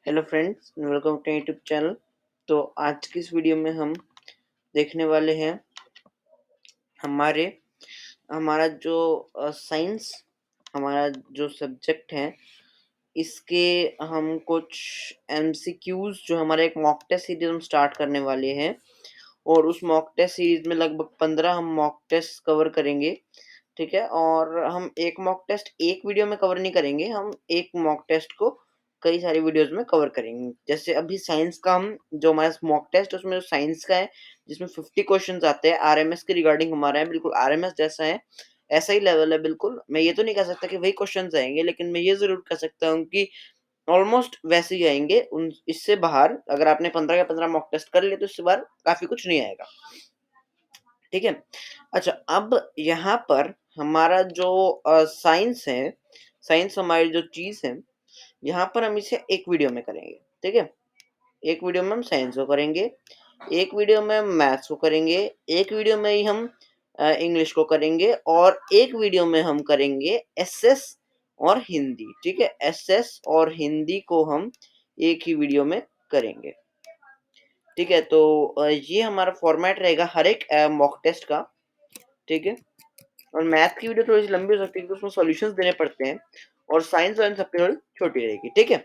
Hello friends, welcome to YouTube channel. तो आज की इस वीडियो में हम देखने वाले हैं हमारे हमारा जो साइंस हमारा जो सब्जेक्ट है, इसके हम कुछ एमसीक्यूज जो हमारा एक मॉक टेस्ट सीरीज हम स्टार्ट करने वाले हैं। और उस मॉक टेस्ट सीरीज में लगभग 15 हम मॉक टेस्ट कवर करेंगे। ठीक है, और हम एक मॉक टेस्ट एक वीडियो में कवर नहीं करेंगे, हम एक मॉक टेस्ट को कई सारी वीडियोस में कवर करेंगे। जैसे अभी साइंस का हम जो हमारा मॉक टेस्ट है उसमें जो साइंस का है, जिसमें 50 क्वेश्चंस आते हैं आरएमएस के रिगार्डिंग हमारा है, बिल्कुल आरएमएस जैसा है, ऐसा ही लेवल है बिल्कुल। मैं ये तो नहीं कह सकता कि वही क्वेश्चंस आएंगे, लेकिन मैं ये जरूर कह सकता हूँ कि ऑलमोस्ट वैसे ही आएंगे। उन इससे बाहर अगर आपने 15 या 15 मॉक टेस्ट कर लिए तो इससे बाहर काफी कुछ नहीं आएगा। ठीक है। अच्छा, अब यहाँ पर हमारा जो साइंस है, साइंस हमारी जो चीज है, यहाँ पर हम इसे एक वीडियो में करेंगे। ठीक है, एक वीडियो में हम साइंस को करेंगे, एक वीडियो में हम मैथ्स को करेंगे, एक वीडियो में ही हम इंग्लिश को करेंगे, और एक वीडियो में हम करेंगे एसएस और हिंदी। ठीक है, एसएस और हिंदी को हम एक ही वीडियो में करेंगे। ठीक है, तो ये हमारा फॉर्मेट रहेगा हर एक मॉक टेस्ट का। ठीक है, और मैथ की वीडियो थोड़ी सी लंबी हो सकती है क्योंकि उसमें सॉल्यूशंस देने पड़ते हैं, और साइंस वाइंस सबकी थोड़ी छोटी रहेगी। ठीक है,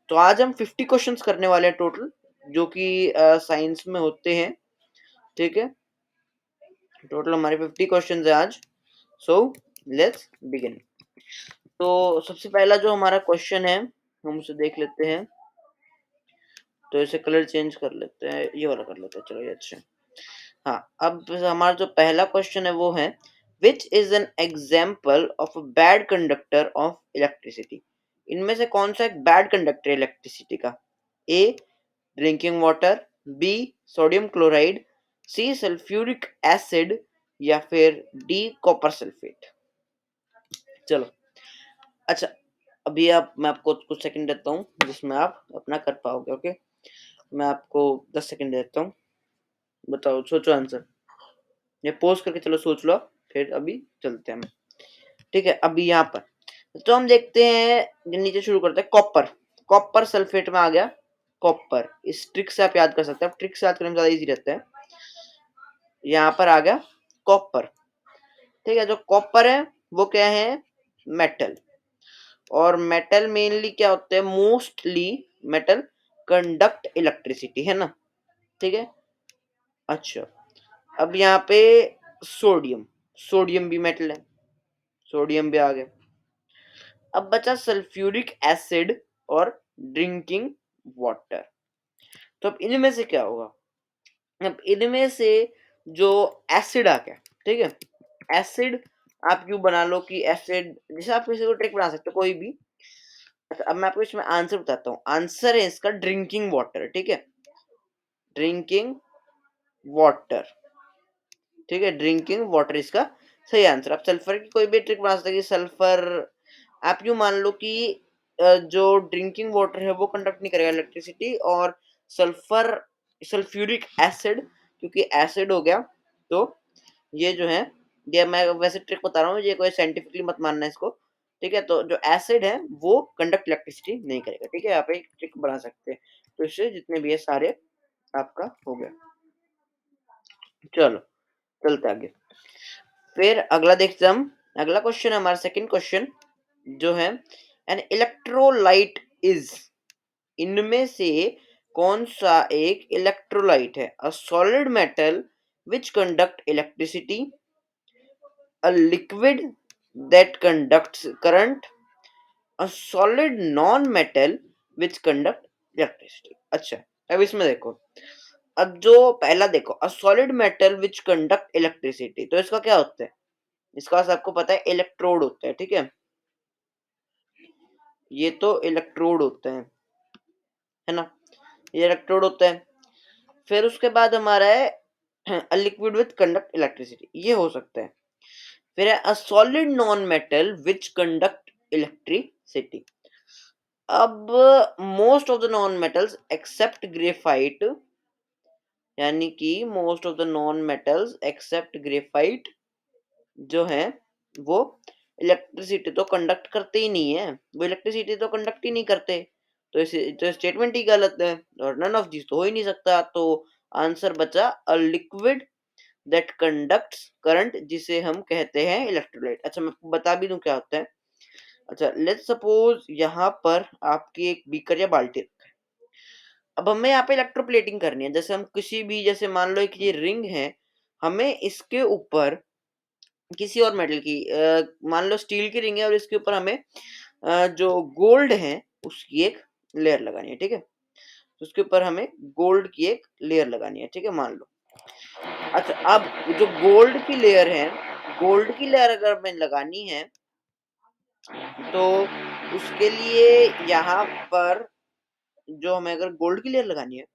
तो आज हम 50 क्वेश्चंस करने वाले हैं टोटल, जो कि साइंस में होते हैं। ठीक है, टोटल हमारे 50 क्वेश्चंस है आज। So let's begin. तो सबसे पहला जो हमारा क्वेश्चन है हम उसे देख लेते हैं। तो इसे कलर चेंज कर लेते हैं, ये वाला कर लेते हैं, चलो ये अच्छा। हाँ, अब हमारा जो पहला क्वेश्चन है वो है, which is an example of a bad conductor of electricity. इनमें से कौन सा एक बैड कंडक्टर है इलेक्ट्रिसिटी का? A drinking water, B sodium chloride, C sulphuric acid, या फिर डी कॉपर सल्फेट। चलो, अच्छा, अभी आप मैं आपको कुछ सेकंड देता हूँ जिसमें आप अपना कर पाओगे। ओके, मैं आपको 10 सेकंड देता हूँ, बताओ, सोचो आंसर। ये पोस्ट करके चलो सोच लो, फिर अभी चलते हैं हम। ठीक है, अभी यहाँ पर तो हम देखते हैं, नीचे शुरू करते हैं। कॉपर, कॉपर सल्फेट में आ गया कॉपर। इस ट्रिक से आप याद कर सकते हैं, ट्रिक से याद करने में ज्यादा इजी रहता है। यहाँ पर आ गया कॉपर। ठीक है, जो कॉपर है वो क्या है? मेटल। और मेटल मेनली क्या होते हैं? मोस्टली मेटल कंडक्ट इलेक्ट्रिसिटी, है ना? ठीक है, अच्छा, अब यहाँ पे सोडियम, सोडियम भी मेटल है, सोडियम भी आ गया। अब बचा सल्फ्यूरिक एसिड और ड्रिंकिंग वाटर। तो अब इनमें से क्या होगा? अब इनमें से जो एसिड आ गया, ठीक है, एसिड आप यूं बना लो कि एसिड, जैसे आप किसी को ट्रिक बना सकते हो कोई भी। अच्छा, अब मैं आपको इसमें आंसर बताता हूँ। आंसर है इसका ड्रिंकिंग वाटर। ठीक है, ड्रिंकिंग वाटर। ठीक है, ड्रिंकिंग वाटर इसका सही आंसर। आप सल्फर की कोई भी ट्रिक बना सकते हैं कि सल्फर, आप यूं मान लो कि जो ड्रिंकिंग वाटर है वो कंडक्ट नहीं करेगा इलेक्ट्रिसिटी, और सल्फर, सल्फ्यूरिक एसिड, क्योंकि एसिड हो गया, तो ये जो है, ये मैं वैसे ट्रिक बता रहा हूँ, ये कोई साइंटिफिकली मत मानना इसको। ठीक है, तो जो एसिड है वो कंडक्ट इलेक्ट्रिसिटी नहीं करेगा। ठीक है, आप एक ट्रिक बना सकते हैं। तो इससे जितने भी है सारे आपका हो गया। चलो, चलते आगे। फिर अगला देखते हैं हम। अगला क्वेश्चन है हमारा सेकंड क्वेश्चन, जो है एन इलेक्ट्रोलाइट इज। इनमें से कौन सा एक इलेक्ट्रोलाइट है? A solid metal which conduct electricity, a liquid that conducts current, a solid non metal which conduct electricity. अच्छा, अब इसमें देखो, अब जो पहला देखो, a solid metal which conduct electricity, तो इसका क्या होता है? इसका आपको पता है इलेक्ट्रोड होता है। ठीक है, ये तो इलेक्ट्रोड होते हैं, है ना, ये इलेक्ट्रोड होता है। फिर उसके बाद हमारा है लिक्विड विथ कंडक्ट इलेक्ट्रिसिटी, ये हो सकता है। फिर है a solid non metal which conduct electricity. अब most of the non metals except graphite, यानी कि most of the non metals except graphite जो है वो इलेक्ट्रिसिटी तो कंडक्ट करते ही नहीं है, वो इलेक्ट्रिसिटी तो कंडक्ट ही नहीं करते। तो स्टेटमेंट ही गलत है और नन ऑफ दिस तो हो ही नहीं सकता। तो आंसर बचा a liquid that conducts current, जिसे हम कहते हैं इलेक्ट्रोलाइट। अच्छा मैं आपको बता भी दूं क्या होता है। अच्छा लेट्स सपोज यहाँ पर आपकी एक बीकर या बाल्टी रखा है। अब हमें यहाँ पे इलेक्ट्रोप्लेटिंग करनी है। जैसे हम किसी भी, जैसे मान लो एक ये रिंग है, हमें इसके ऊपर किसी और मेटल की मान लो स्टील की रिंग है और इसके ऊपर हमें जो गोल्ड है उसकी एक लेयर लगानी है, ठीक है। तो उसके ऊपर हमें गोल्ड की एक लेयर लगानी है, ठीक है, मान लो। अच्छा अब जो गोल्ड की लेयर है, गोल्ड की लेयर अगर हमें लगानी है तो उसके लिए यहाँ पर जो हमें अगर गोल्ड की लेयर लगानी है,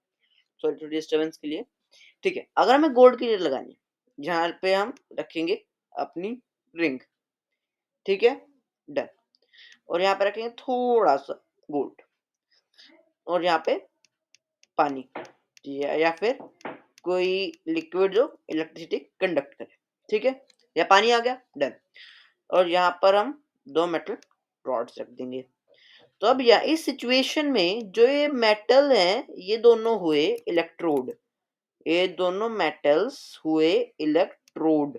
सॉरी थोड़ी डिस्टर्बेंस के लिए, ठीक है, अगर हमें गोल्ड की लेयर लगानी है जहाँ पे हम रखेंगे अपनी रिंग, ठीक है, डन। और यहाँ पे रखेंगे थोड़ा सा गोल्ड और यहाँ पे पानी या फिर कोई लिक्विड जो इलेक्ट्रिसिटी कंडक्ट करे, ठीक है, या पानी आ गया, डन। और यहाँ पर हम दो मेटल रॉड्स रख देंगे। तो अब या इस सिचुएशन में जो ये मेटल है ये दोनों हुए इलेक्ट्रोड, ये दोनों मेटल्स हुए इलेक्ट्रोड,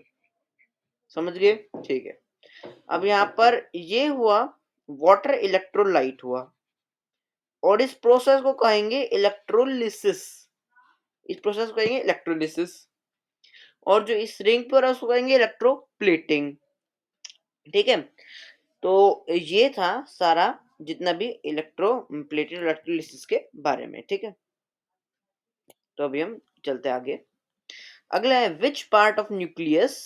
समझ गए, ठीक है। अब यहाँ पर ये हुआ वाटर इलेक्ट्रोलाइट हुआ और इस प्रोसेस को कहेंगे इलेक्ट्रोलिसिस, इस प्रोसेस को कहेंगे इलेक्ट्रोलिसिस। और जो इस रिंग पर है उसको कहेंगे इलेक्ट्रोप्लेटिंग, ठीक है। तो ये था सारा जितना भी इलेक्ट्रोप्लेटिंग इलेक्ट्रोलिसिस के बारे में, ठीक है। तो अभी हम चलते आगे। अगला है which part of nucleus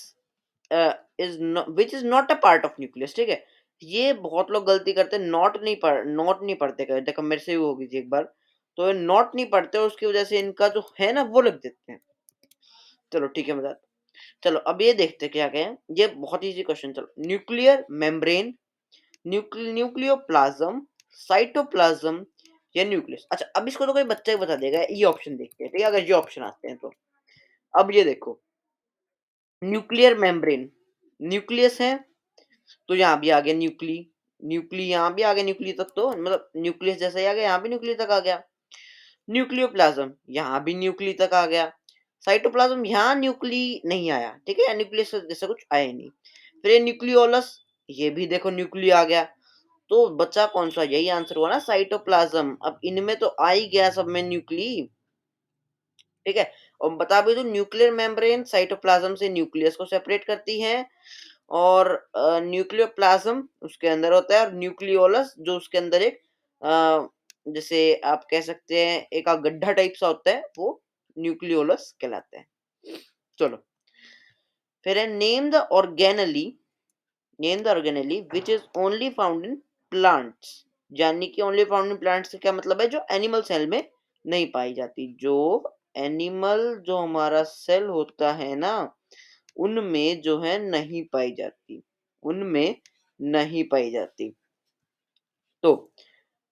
is which is not a part of nucleus, ठीक है। ये बहुत लोग गलती करते हैं, नॉट नहीं पढ़ते कर, देखो मेरे से भी होगी थी एक बार, तो नॉट नहीं पढ़ते और उसकी वजह से इनका जो है ना वो लिख देते हैं। चलो ठीक है मजाक। चलो अब ये देखते क्या क्या है, ये बहुत इजी क्वेश्चन। चलो न्यूक्लियर मेम्ब्रेन, न्यूक्लियोप्लाज्म, साइटोप्लाज्म या न्यूक्लियस। अच्छा अब इसको तो कोई बच्चा ही बता देगा, ये ऑप्शन देखते हैं, ठीक है, अगर ये ऑप्शन आते हैं तो। अब ये देखो न्यूक्लियर मेम्ब्रेन, न्यूक्लियस है तो यहाँ भी आ गया न्यूक्ली, न्यूक्ली यहाँ भी आ गया, न्यूक्ली तक तो मतलब न्यूक्लियस जैसा ही आ गया, यहाँ भी न्यूक्ली तक आ गया। न्यूक्लियोप्लाज्म यहाँ भी न्यूक्ली तक आ गया। साइटोप्लाज्म यहाँ न्यूक्ली नहीं आया, ठीक है, न्यूक्लियस जैसा कुछ आया ही नहीं। फिर ये न्यूक्लियोलस, ये भी देखो न्यूक्ली आ गया। तो बच्चा कौन सा, यही आंसर हुआ ना साइटोप्लाज्म। अब इनमें तो आ ही गया सब में न्यूक्ली, ठीक है। और बता भी दूं न्यूक्लियर मेम्ब्रेन साइटोप्लाज्म से न्यूक्लियस को सेपरेट करती है और न्यूक्लियोप्लाज्म उसके अंदर होता है और न्यूक्लियोलस जो उसके अंदर एक जैसे आप कह सकते हैं एक गड्ढा टाइप सा होता है, वो न्यूक्लियोलस कहलाता है। चलो फिर है name the organelle which is only found in plants, यानी कि ओनली फाउंड इन प्लांट्स का क्या मतलब है, जो एनिमल सेल में नहीं पाई जाती। जो एनिमल जो हमारा सेल होता है ना उनमें जो है नहीं पाई जाती, उनमें नहीं पाई जाती। तो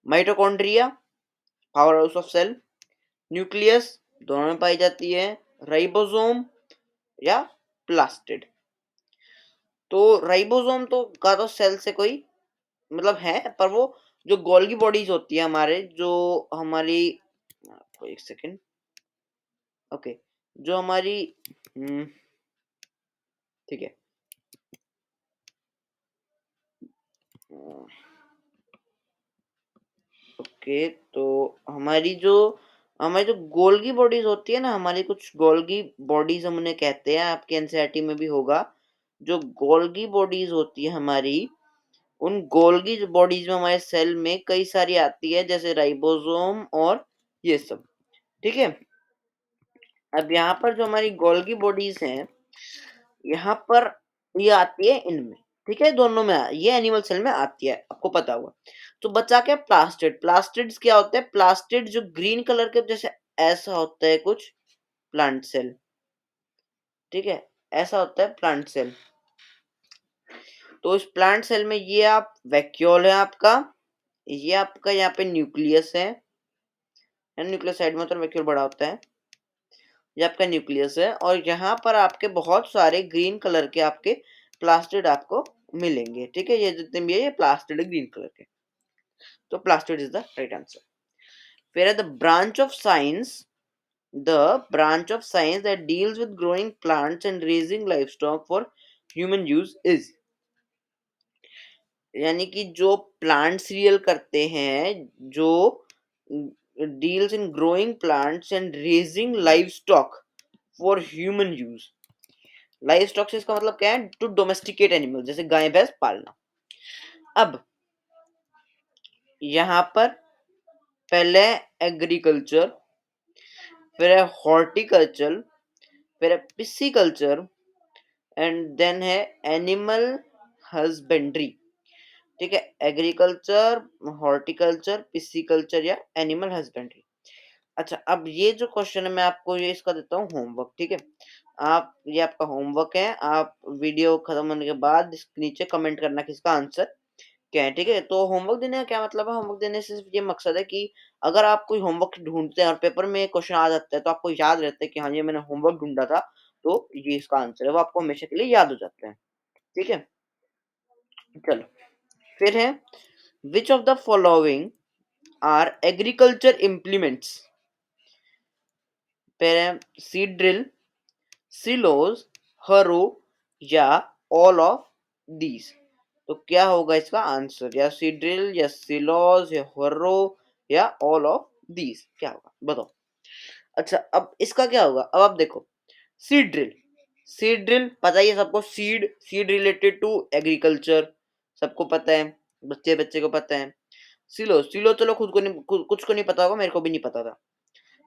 mitochondria power house of cell, nucleus दोनों में पाई जाती है, राइबोसोम या प्लास्टिड। तो राइबोसोम तो का तो सेल से कोई मतलब है, पर वो जो गोल्गी बॉडीज होती है हमारे जो हमारी, आपको एक सेकेंड, ओके, जो हमारी ठीक है, ओके, तो हमारी जो गोल्गी बॉडीज होती है ना, हमारी कुछ गोल्गी बॉडीज हम उन्हें कहते हैं, आपके एनसीईआरटी में भी होगा। जो गोल्गी बॉडीज होती है हमारी, उन गोल्गी बॉडीज में हमारे सेल में कई सारी आती है, जैसे राइबोसोम और ये सब, ठीक है। अब यहाँ पर जो हमारी गोल्गी बॉडीज हैं, यहाँ पर ये आती है इनमें, ठीक है, दोनों में ये एनिमल सेल में आती है, आपको पता हुआ। तो बचा क्या, प्लास्टिड। प्लास्टिड्स क्या होते हैं, प्लास्टिड जो ग्रीन कलर के जैसे ऐसा होता है कुछ प्लांट सेल, ठीक है, ऐसा होता है प्लांट सेल। तो इस प्लांट सेल में ये आप वैक्यूल है आपका, ये आपका यहाँ पे न्यूक्लियस है, न्यूक्लियस साइड में तो वैक्यूल बड़ा होता है, ये आपका न्यूक्लियस है और यहाँ पर आपके बहुत सारे ग्रीन कलर के आपके प्लास्टिड आपको मिलेंगे, ठीक है, ये जितने भी है ये प्लास्टिड ग्रीन कलर के। तो plastid is the right answer. फिर है the branch of science that deals with growing plants and raising livestock for human use is, यानी कि जो प्लांट सीरियल करते हैं, जो deals in growing plants and raising live stock for human use. Live stock से इसका मतलब क्या है? टू डोमेस्टिकेट एनिमल, जैसे गाय भैंस पालना। अब यहां पर पहले एग्रीकल्चर, फिर है हॉर्टिकल्चर, फिर है पिस्सीकल्चर, एंड देन है एनिमल हस्बेंड्री। ठीक है, एग्रीकल्चर, हॉर्टिकल्चर, पिस्सीकल्चर या एनिमल हस्बेंड्री। अच्छा, अब ये जो क्वेश्चन है मैं आपको ये इसका देता हूँ होमवर्क। ठीक है, आप ये आपका होमवर्क है, आप वीडियो खत्म होने के बाद इसके नीचे कमेंट करना कि इसका आंसर क्या है। ठीक है, तो होमवर्क देने का क्या मतलब है? होमवर्क देने से सिर्फ ये मकसद है कि अगर आप कोई होमवर्क ढूंढते हैं और पेपर में क्वेश्चन आ जाता है तो आपको याद रहता है कि हाँ ये मैंने होमवर्क ढूंढा था, तो ये इसका आंसर है, वो आपको हमेशा के लिए याद हो जाता है। ठीक है, चलो फिर है which of the following are agriculture implements? फिर है सीड ड्रिल, सिलोज, हरो या ऑल ऑफ दीज। तो क्या होगा इसका आंसर? या सीड ड्रिल, या सिलोज, या हरो, या ऑल ऑफ दीज, क्या होगा बताओ? अच्छा, अब इसका क्या होगा? अब आप देखो, सीड ड्रिल, सीड ड्रिल पता ही है सबको, seed, seed related to agriculture, सबको पता है, बच्चे बच्चे को पता है। सिलो, सिलो चलो खुद को नहीं, कुछ को नहीं पता होगा, मेरे को भी नहीं पता था।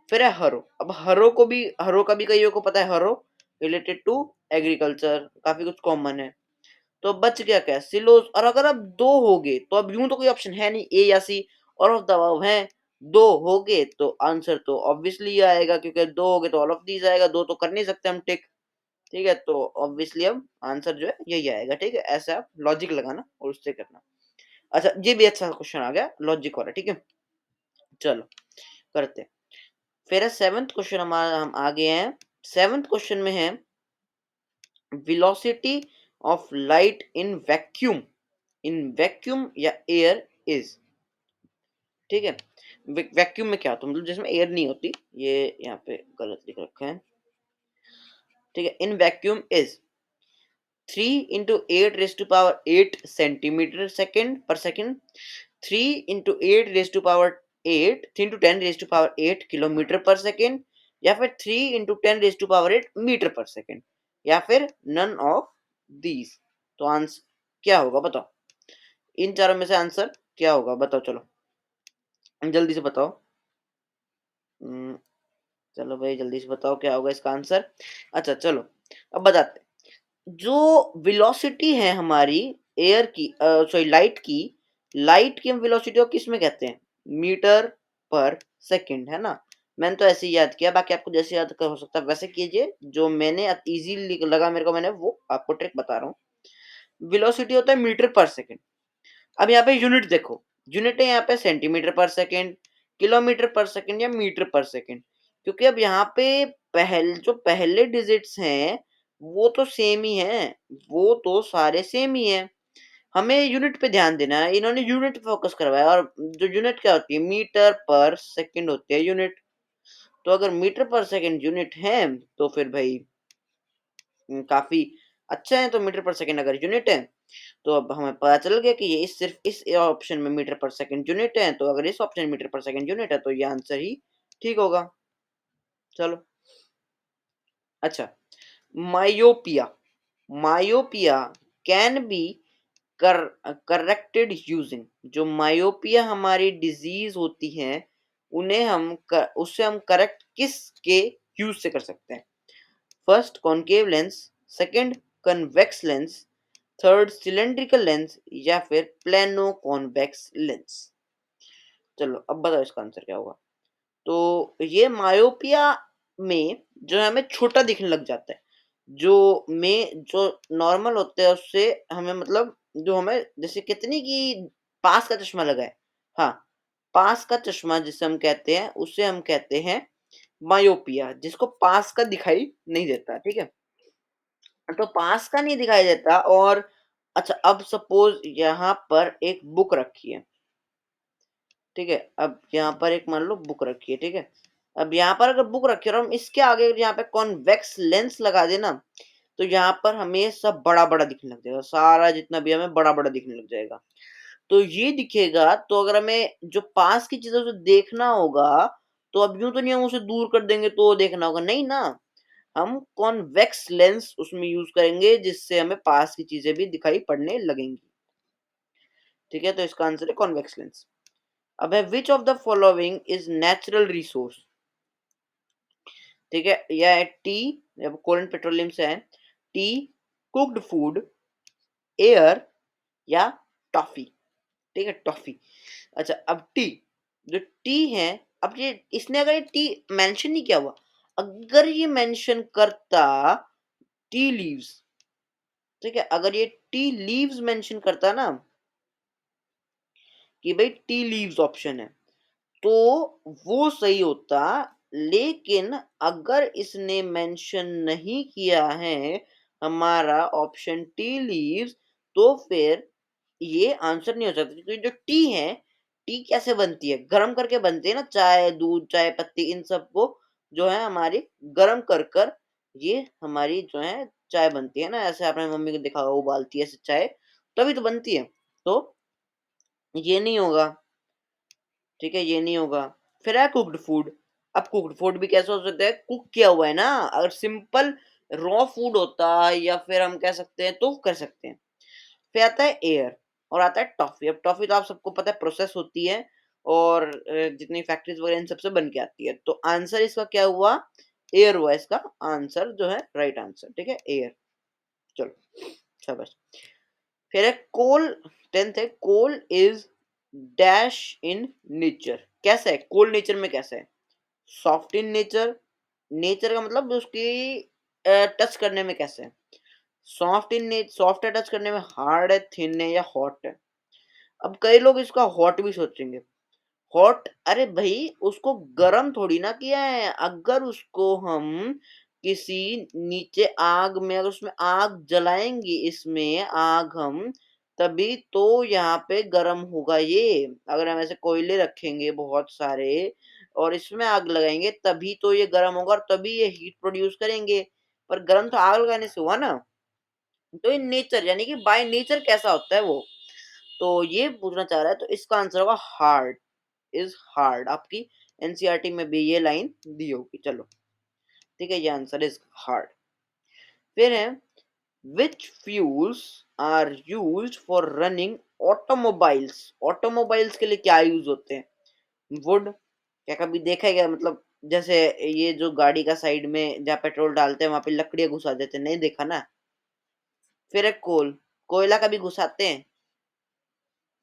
फिर है हरो, अब हरो को भी, हरो का भी कईयों को पता है, हरो रिलेटेड टू एग्रीकल्चर, काफी कुछ कॉमन है। तो बच गया क्या? सिलोस। और अगर अब दो हो गए तो अब यूं तो कोई ऑप्शन है नहीं, ए या सी, और ऑफ द अबव है। दो हो गए तो आंसर तो ऑब्वियसली आएगा, क्योंकि दो हो गए तो ऑल ऑफ दीज आएगा, दो तो कर नहीं सकते हम टिक। ठीक है, तो ऑब्वियसली अब आंसर जो है यही आएगा। ठीक है, ऐसे आप लॉजिक लगाना और उससे करना। अच्छा, ये भी अच्छा क्वेश्चन आ गया लॉजिक वाला। ठीक है, चलो करते हैं। फिर है सेवंथ क्वेश्चन, हमारा हम आगे हैं। सेवंथ क्वेश्चन में है velocity of light in vacuum, in vacuum या एयर इज। ठीक है, वैक्यूम में क्या होता है, मतलब जिसमें एयर नहीं होती, ये यहाँ पे गलत लिख रखा है। ठीक है, in vacuum is 3 × 8⁸ centimetre second पर सेकेंड, 3 × 8⁸ 3 × 10⁸ किलोमीटर पर सेकेंड, या फिर 3 × 10⁸ मीटर पर सेकेंड, या फिर नन ऑफ दीज। तो आंसर क्या होगा बताओ? इन चारों में से आंसर क्या होगा बताओ? चलो जल्दी से बताओ। चलो भाई जल्दी से बताओ क्या होगा इसका आंसर। अच्छा चलो, अब बताते हैं। जो वेलोसिटी है हमारी एयर की, सॉरी लाइट की, लाइट की हम वेलोसिटी को किस में कहते हैं? मीटर पर सेकंड, है ना? मैंने तो ऐसे ही याद किया, बाकी आपको जैसे याद कर हो सकता है वैसे कीजिए। जो मैंने इजी लगा मेरे को, मैंने वो आपको ट्रिक बता रहा हूँ। वेलोसिटी होता है मीटर पर सेकंड। अब यहाँ पे यूनिट देखो, यूनिट है यहाँ पे सेंटीमीटर पर सेकंड, किलोमीटर पर सेकंड या मीटर पर सेकंड। क्योंकि अब यहाँ पे जो पहले डिजिट्स हैं वो तो सेम ही हैं, वो तो सारे सेम ही हैं। हमें यूनिट पे ध्यान देना है, इन्होंने यूनिट पे फोकस करवाया। और जो यूनिट क्या होती है? मीटर पर सेकंड होती है यूनिट। तो अगर मीटर पर सेकंड यूनिट है तो फिर भाई काफी अच्छा है। तो मीटर पर सेकंड अगर यूनिट है तो अब हमें पता चल गया कि ये सिर्फ इस ऑप्शन में मीटर पर सेकंड यूनिट है। तो अगर इस ऑप्शन में मीटर पर सेकंड यूनिट है तो ये आंसर ही ठीक होगा। चलो अच्छा, मायोपिया, मायोपिया कैन बी कर करेक्टेड यूजिंग। जो मायोपिया हमारी डिजीज होती है उन्हें उससे हम करेक्ट किस के यूज से कर सकते हैं? First concave lens, second convex lens, third cylindrical lens, या फिर प्लेनो कॉन्वेक्स लेंस। चलो अब बताओ इसका आंसर क्या होगा? तो ये मायोपिया में जो है हमें छोटा दिखने लग जाता है। जो नॉर्मल होते हैं उससे हमें मतलब, जो हमें जैसे कितनी की पास का चश्मा लगा है, हाँ पास का चश्मा जिसे हम कहते हैं, उसे हम कहते हैं मायोपिया, जिसको पास का दिखाई नहीं देता। ठीक है, तो पास का नहीं दिखाई देता। और अच्छा, अब सपोज यहाँ पर एक बुक रखी है, ठीक है। अब यहाँ पर एक मान लो बुक रखी है, ठीक है। अब यहाँ पर अगर बुक रखी है और हम इसके आगे यहाँ पे कॉन्वेक्स लेंस लगा देना, तो यहाँ पर हमें सब बड़ा बड़ा दिखने लग जाएगा, सारा जितना भी हमें बड़ा बड़ा दिखने लग जाएगा। तो ये दिखेगा, तो अगर हमें जो पास की चीजों से देखना होगा, तो अब यूं तो नहीं हम उसे दूर कर देंगे तो देखना होगा, नहीं ना। हम कॉन्वेक्स लेंस उसमें यूज करेंगे, जिससे हमें पास की चीजें भी दिखाई पड़ने लगेंगी। ठीक है, तो इसका आंसर है कॉन्वेक्स लेंस। अब है which of the following is natural resource. ठीक है, यह है टी, कोल पेट्रोलियम से है, टी, कुक्ड फूड, एयर, या टॉफी। ठीक है, टॉफी। अच्छा, अब टी, जो टी है, अब ये इसने अगर ये टी मेंशन नहीं किया हुआ, अगर ये मेंशन करता टी लीव्स, ठीक है, अगर ये टी लीव्स मेंशन करता ना कि भाई टी लीव्स ऑप्शन है, तो वो सही होता। लेकिन अगर इसने मेंशन नहीं किया है हमारा ऑप्शन टी लीव्स, तो फिर ये आंसर नहीं हो सकता, क्योंकि जो टी है, टी कैसे बनती है, गरम करके बनती है ना, चाय, दूध, चाय पत्ती, इन सबको जो है हमारी गरम कर कर ये हमारी जो है चाय बनती है ना, ऐसे आपने मम्मी को देखा होगा उबालती है ऐसे चाय, तभी तो बनती है। तो ये नहीं होगा, ठीक है, ये नहीं होगा। फिर है कुक्ड फूड। अब कुक्ड फूड भी कैसे हो सकता है, कुक किया हुआ है ना, अगर सिंपल रॉ फूड होता या फिर हम कह सकते हैं तो कर सकते हैं। फिर आता है एयर, और आता है टॉफी। अब टॉफी तो आप सबको पता है प्रोसेस होती है, और जितनी फैक्ट्रीज वगैरह इन सबसे बन के आती है, तो आंसर इसका क्या हुआ, एयर हुआ इसका आंसर, जो है राइट आंसर। ठीक है, एयर। चलो, शाबाश। फिर है कोल, 10th है, coal is dash in nature. कैसा है कोल, नेचर में कैसा है, सॉफ्ट इन नेचर, नेचर का मतलब उसकी टच करने में कैसे है, सॉफ्ट इन नेचर, सॉफ्ट है टच करने में, हार्ड है, थिन है, या हॉट है। अब कई लोग इसका हॉट भी सोचेंगे, हॉट, अरे भाई उसको गरम थोड़ी ना किया है, अगर उसको हम किसी नीचे आग में, अगर उसमें आग जलाएंगे, इसमें आग हम, तभी तो यहाँ पे गरम होगा ये। अगर हम ऐसे कोयले रखेंगे बहुत सारे और इसमें आग लगाएंगे, तभी तो ये गरम होगा और तभी ये हीट प्रोड्यूस करेंगे। पर गरम तो आग लगाने से हुआ ना। तो ये नेचर, यानी कि बाय नेचर कैसा होता है वो, तो ये पूछना चाह रहा है, तो इसका आंसर होगा हार्ड, इज हार्ड। आपकी एनसीईआरटी में भी ये लाइन दी होगी। चलो, ठीक है, ये आंसर इज हार्ड। फिर है which fuels are used for running automobiles. Automobiles के लिए क्या यूज होते हैं, वुड, क्या कभी देखा है क्या, मतलब जैसे ये जो गाड़ी का साइड में जहाँ पेट्रोल डालते हैं वहां पे लकड़ियां घुसा देते हैं, नहीं देखा ना। फिर है कोल, कोयला कभी घुसाते हैं,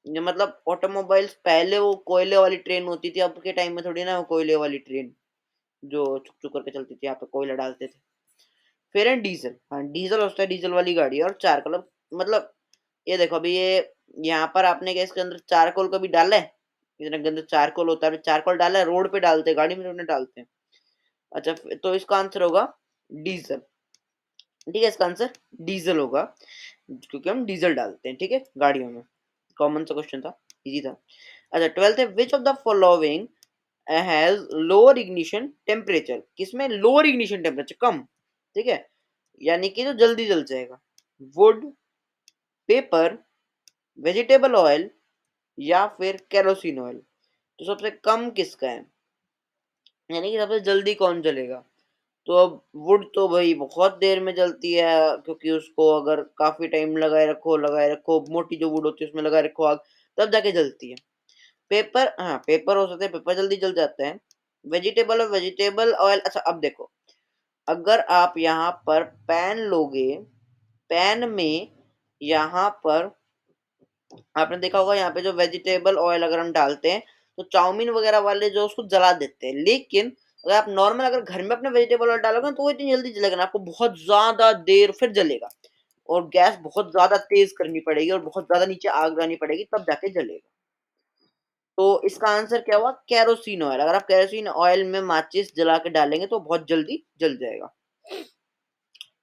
ये मतलब ऑटोमोबाइल्स पहले वो कोयले वाली ट्रेन होती थी, अब के टाइम में थोड़ी ना वो कोयले वाली ट्रेन जो चुक चुक करके चलती थी, यहाँ पे कोयला डालते थे। फिर है डीजल, हाँ डीजल होता है, डीजल वाली गाड़ी है, और चारकोल, मतलब ये देखो अभी ये यहाँ पर आपने क्या इसके अंदर चारकोल कभी डाला है, इतना गंदा चारकोल होता है, चारकोल डाला है, रोड पे डालते हैं, गाड़ी में थोड़ी ना डालते हैं। अच्छा, तो इसका आंसर होगा डीजल। ठीक है, इसका आंसर डीजल होगा, क्योंकि हम डीजल डालते हैं, ठीक है, गाड़ियों में। कॉमन सा क्वेश्चन था, इजी था। अच्छा, 12th है, which of the following has lower ignition temperature. किसमें लोअर इग्निशन टेम्परेचर, कम, ठीक है, यानी कि जो जल्दी जल जाएगा, वुड, पेपर, वेजिटेबल ऑयल, या फिर केरोसिन ऑयल। तो सबसे कम किसका है, यानी कि सबसे जल्दी कौन जलेगा। तो अब वुड तो भाई बहुत देर में जलती है, क्योंकि उसको अगर काफी टाइम लगाए रखो, मोटी जो वुड होती है उसमें लगाए रखो आग, तब जाके जलती है। पेपर, हाँ पेपर हो सकते हैं, पेपर जल्दी जल जाते हैं। वेजिटेबल और वेजिटेबल ऑयल, अच्छा अब देखो, अगर आप यहाँ पर पैन लोगे, पैन में यहाँ पर आपने देखा होगा, यहाँ पे जो वेजिटेबल ऑयल अगर हम डालते हैं, तो चाउमीन वगैरह वाले जो उसको जला देते हैं, लेकिन अगर आप नॉर्मल अगर घर में अपने वेजिटेबल ऑयल डालोगे ना, तो वो इतनी जल्दी जलेगा ना, आपको बहुत ज्यादा देर फिर जलेगा, और गैस बहुत ज्यादा तेज करनी पड़ेगी और बहुत ज्यादा नीचे आग लगानी पड़ेगी, तब जाके जलेगा। तो इसका आंसर क्या हुआ, केरोसिन ऑयल। अगर आप केरोसिन ऑयल में माचिस जला के डालेंगे तो बहुत जल्दी जल जाएगा।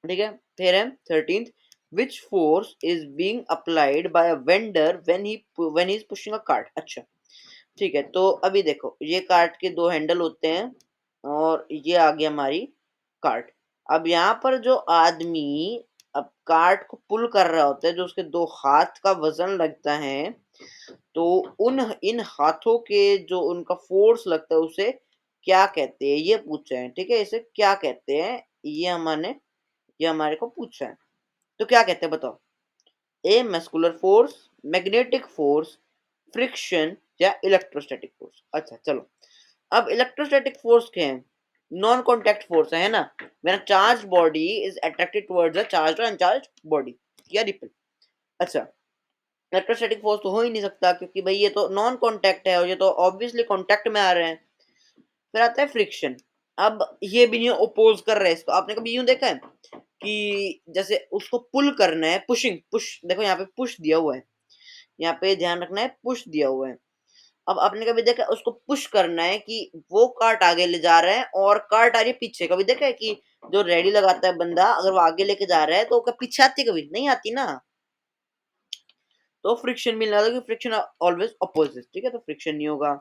ठीक है, फिर है 13th, which force is being applied by a vendor when he is pushing a cart. अच्छा, ठीक है, तो अभी देखो ये कार्ट के दो हैंडल होते हैं और ये आ गया हमारी कार्ट। अब यहाँ पर जो आदमी अब कार्ट को पुल कर रहा होता है, जो उसके दो हाथ का वजन लगता है, तो उन इन हाथों के जो उनका फोर्स लगता है उसे क्या कहते हैं, ये पूछा है। ठीक है, इसे क्या कहते हैं, ये हमारे को पूछा है। तो क्या कहते हैं बताओ? A muscular force, magnetic force, friction या इलेक्ट्रोस्टैटिक फोर्स। अच्छा चलो, अब इलेक्ट्रोस्टैटिक फोर्स क्या है? नॉन कॉन्टैक्ट फोर्स है ना, when a charge body is attracted towards a charge और अनचार्ज बॉडी या रिपल। अच्छा, इलेक्ट्रोस्टैटिक फोर्स तो हो ही नहीं सकता, क्योंकि भाई ये तो नॉन कॉन्टैक्ट है और ये तो ऑब्वियसली कॉन्टैक्ट में आ रहे हैं। फिर आता है फ्रिक्शन। अब ये भी नहीं ओपोज कर रहे हैं इसको। आपने कभी यूं देखा है कि जैसे उसको पुल करना है, पुशिंग, पुश, देखो यहाँ पे पुश दिया हुआ है, यहाँ पे ध्यान रखना है, पुश दिया हुआ है। अब आपने कभी देखा उसको पुश करना है कि वो कार्ट आगे ले जा रहा है और कार्ट आ रही है पीछे? कभी देखा है कि जो रेडी लगाता है बंदा, अगर वो आगे लेके जा रहा है तो वो पीछे आती है? कभी नहीं आती ना। तो फ्रिक्शन मिल रहा था कि फ्रिक्शन ऑलवेज अपोजिट। ठीक है, तो फ्रिक्शन नहीं होगा।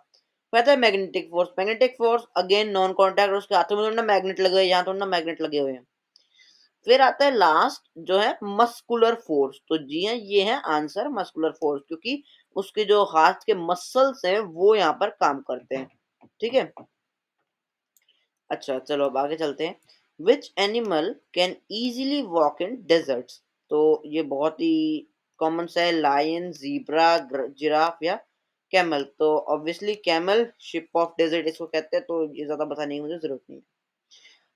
पता है magnetic force, magnetic force again non contact, उसके हाथों में थोड़ा ना मैग्नेट लगे हुए हैं, यहाँ थोड़ा ना मैग्नेट लगे हुए हैं। फिर आता है लास्ट जो है मस्कुलर फोर्स। तो जी हाँ, ये है आंसर, मस्कुलर फोर्स, क्योंकि उसके जो हाथ के मसल्स हैं वो यहाँ पर काम करते हैं। ठीक है, अच्छा चलो अब आगे चलते हैं। Which animal can easily walk in deserts? तो ये बहुत ही कॉमन सा है, लायन, जीब्रा, जिराफ या कैमल। तो obviously camel, ship of desert इसको कहते हैं, तो ये ज्यादा बताने की मुझे जरूरत नहीं है।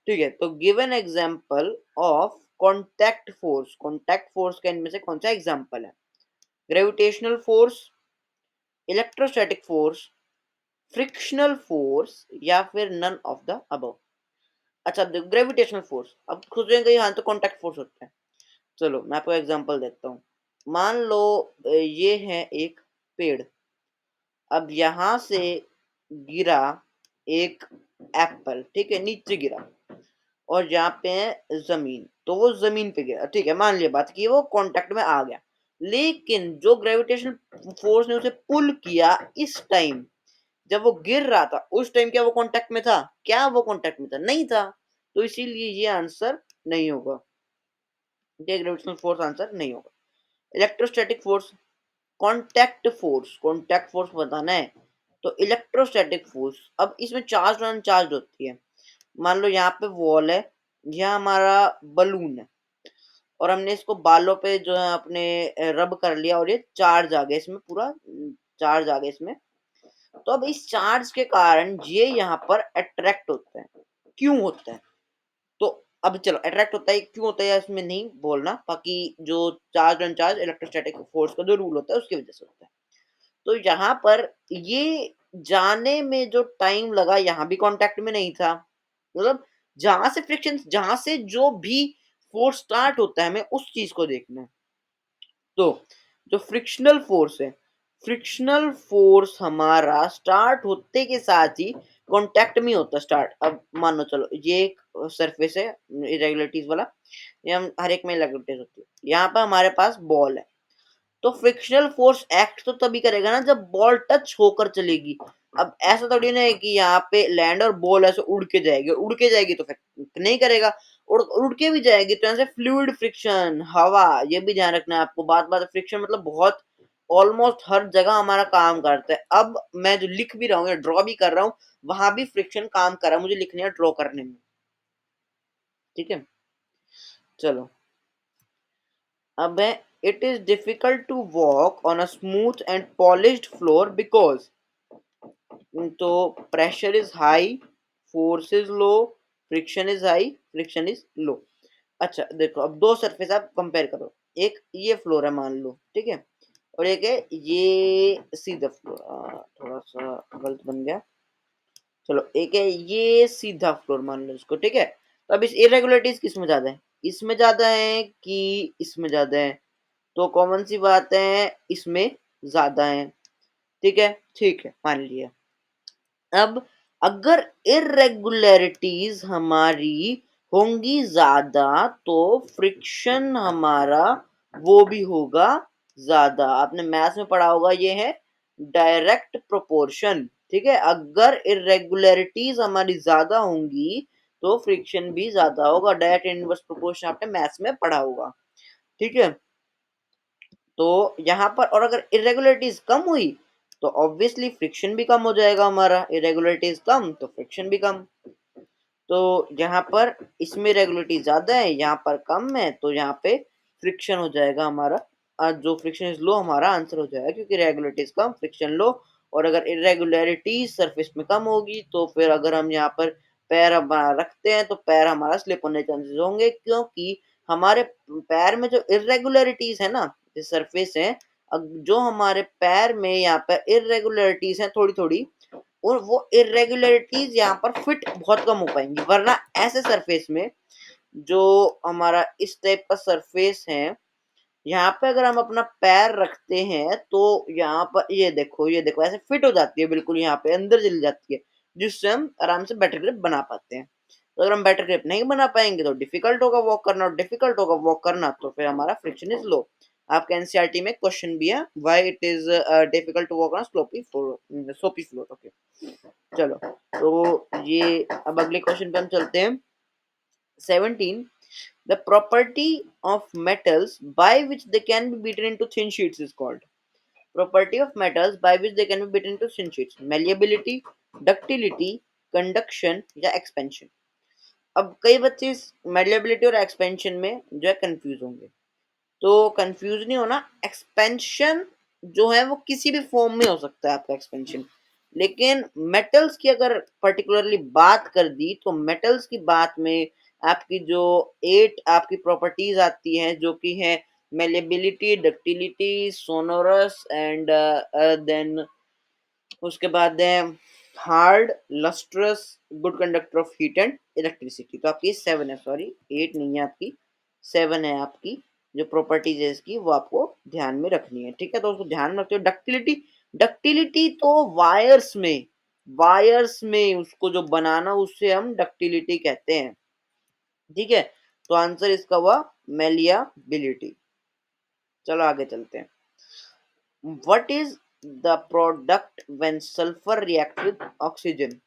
ठीक है, तो give an example of contact force. Contact force का इनमें से कौन सा एग्जांपल है? Gravitational force, electrostatic force, frictional force या फिर नन ऑफ द अबव। अच्छा देखो, ग्रेविटेशनल फोर्स, अब सोचेंगे हाँ तो कॉन्टैक्ट फोर्स होता है। चलो मैं आपको एग्जांपल देता हूँ। मान लो ये है एक पेड़, अब यहाँ से गिरा एक एप्पल, ठीक है, नीचे गिरा, और यहाँ पे है जमीन, तो वो जमीन पे गिरा। ठीक है, मान लिया बात कि वो कांटेक्ट में आ गया, लेकिन जो ग्रेविटेशन फोर्स ने उसे पुल किया इस टाइम, जब वो गिर रहा था उस टाइम, क्या वो कांटेक्ट में था? क्या वो कांटेक्ट में था? नहीं था। तो इसीलिए ये आंसर नहीं होगा, ये ग्रेविटेशनल फोर्स आंसर नहीं होगा। इलेक्ट्रोस्टैटिक फोर्स, कांटेक्ट फोर्स बताना है, तो इलेक्ट्रोस्टैटिक फोर्स, अब इसमें चार्ज और अनचार्ज होती है। मान लो यहाँ पे वॉल है, यहाँ हमारा बलून है, और हमने इसको बालों पे जो है अपने रब कर लिया और ये चार्ज आ गया इसमें, पूरा चार्ज आ गया इसमें। तो अब इस चार्ज के कारण ये यहाँ पर अट्रैक्ट होता है। क्यों होता है? तो अब चलो, अट्रैक्ट होता है क्यों होता है इसमें नहीं बोलना, बाकी जो चार्ज अनचार्ज इलेक्ट्रोस्टैटिक फोर्स का जो रूल होता है उसकी वजह से होता है। तो यहाँ पर ये जाने में जो टाइम लगा, यहाँ भी कांटेक्ट में नहीं था, मतलब जहां से फ्रिक्शन, जहां से जो भी फोर्स स्टार्ट होता है, हमें उस चीज को देखना है। तो जो फ्रिक्शनल फोर्स है, फ्रिक्शनल फोर्स हमारा स्टार्ट होते के साथ ही कांटेक्ट में होता है स्टार्ट। अब मान लो चलो ये एक सरफेस है इरेगुलरिटीज वाला, ये हम हर एक में इरेगुलरिटीज होती है, यहाँ पर हमारे पास बॉल है, तो फ्रिक्शनल फोर्स एक्ट तो तभी करेगा ना जब बॉल टच होकर चलेगी। अब ऐसा थोड़ी ना है कि यहाँ पे लैंड और बॉल ऐसे उड़ के जाएगी, उड़ के जाएगी तो फिर नहीं करेगा। उड़ के भी जाएगी तो ऐसे फ्लूइड फ्रिक्शन, हवा, ये भी ध्यान रखना है आपको। बात बात फ्रिक्शन मतलब बहुत, ऑलमोस्ट हर जगह हमारा काम करता है। अब मैं जो लिख भी रहा हूँ या ड्रॉ भी कर रहा हूँ, वहां भी फ्रिक्शन काम कर रहा है मुझे लिखने या ड्रॉ करने में। ठीक है, चलो अब है, it is difficult to walk on a smooth and polished floor because, तो pressure is high, force is low, friction is high, friction is low. अच्छा देखो, अब दो सरफेस आप कंपेयर करो, एक ये फ्लोर है मान लो, ठीक है, और एक है ये सीधा फ्लोर, थोड़ा सा गलत बन गया, चलो एक है ये सीधा फ्लोर मान लो इसको, ठीक है। तो अब इस इरेगुलरिटीज किस में ज्यादा है, इसमें ज्यादा है कि इसमें ज्यादा है? तो कॉमन सी बात है, इसमें ज्यादा है। ठीक है मान लिया। अब अगर इरेगुलरिटीज हमारी होंगी ज्यादा, तो फ्रिक्शन हमारा वो भी होगा ज्यादा। आपने मैथ्स में पढ़ा होगा, ये है डायरेक्ट प्रोपोर्शन। ठीक है, अगर इरेगुलरिटीज हमारी ज्यादा होंगी तो फ्रिक्शन भी ज्यादा होगा। डायरेक्ट इनवर्स प्रोपोर्शन आपने मैथ्स में पढ़ा होगा। ठीक है, तो यहाँ पर और अगर इरेगुलरिटीज कम हुई तो ऑब्वियसली फ्रिक्शन भी कम हो जाएगा हमारा। इरेगुलरिटीज कम तो फ्रिक्शन भी कम। तो यहाँ पर इसमें रेगुलेटरी ज्यादा है, यहाँ पर कम है, तो यहाँ पे फ्रिक्शन हो जाएगा हमारा। जो फ्रिक्शन इज लो हमारा आंसर हो जाएगा, क्योंकि रेगुलेटरी इज कम फ्रिक्शन लो। और अगर इरेगुलरिटी सरफेस में कम होगी तो फिर अगर हम यहाँ पर पैर हमारा रखते हैं तो पैर हमारा स्लिप होने के चांसेस होंगे, क्योंकि हमारे पैर में जो इरेगुलरिटीज है ना, जो सरफेस है, जो हमारे पैर में यहाँ पर इरेगुलरिटीज है थोड़ी थोड़ी, और वो इरेगुलरिटीज यहाँ पर फिट बहुत कम हो पाएंगी। वरना ऐसे सरफेस में जो हमारा इस टाइप का सरफेस है, यहाँ पे अगर हम अपना पैर रखते हैं तो यहाँ पर ये देखो ऐसे फिट हो जाती है बिल्कुल, यहाँ पे अंदर चली जाती है, जिससे हम आराम से बेटर ग्रिप बना पाते हैं। तो अगर हम बेटर ग्रिप नहीं बना पाएंगे तो डिफिकल्ट होगा वॉक करना, और डिफिकल्ट होगा वॉक करना तो फिर हमारा फ्रिक्शन इज लो। आपके एनसीईआरटी में क्वेश्चन भी है, why it is difficult to walk on slopy floor, soapy floor. Okay, चलो, तो ये अब अगले क्वेश्चन पे हम चलते हैं। 17, the property of metals by which they can be beaten into thin sheets is called। property of metals by which they can be beaten into thin sheets, malleability, ductility, conduction या expansion। अब कई बच्चे इस malleability और expansion में जो है confuse होंगे, तो कंफ्यूज नहीं होना। एक्सपेंशन जो है वो किसी भी फॉर्म में हो सकता है आपका एक्सपेंशन, लेकिन मेटल्स की अगर पर्टिकुलरली बात कर दी तो मेटल्स की बात में आपकी जो 8 आपकी प्रॉपर्टीज आती हैं, जो कि है malleability, ductility, sonorous and then उसके बाद है hard, lustrous, good conductor of heat and electricity. तो आपकी 7 है, सॉरी 8 नहीं है आपकी, 7 है आपकी जो प्रॉपर्टीज है इसकी, वो आपको ध्यान में रखनी है। ठीक है, तो उसको ध्यान में रखते हो। डक्टिलिटी, डक्टिलिटी तो वायर्स में उसको जो बनाना उससे हम डक्टिलिटी कहते हैं। ठीक है, तो आंसर इसका हुआ मेलियाबिलिटी। चलो आगे चलते हैं। What is the product when sulfur react with oxygen?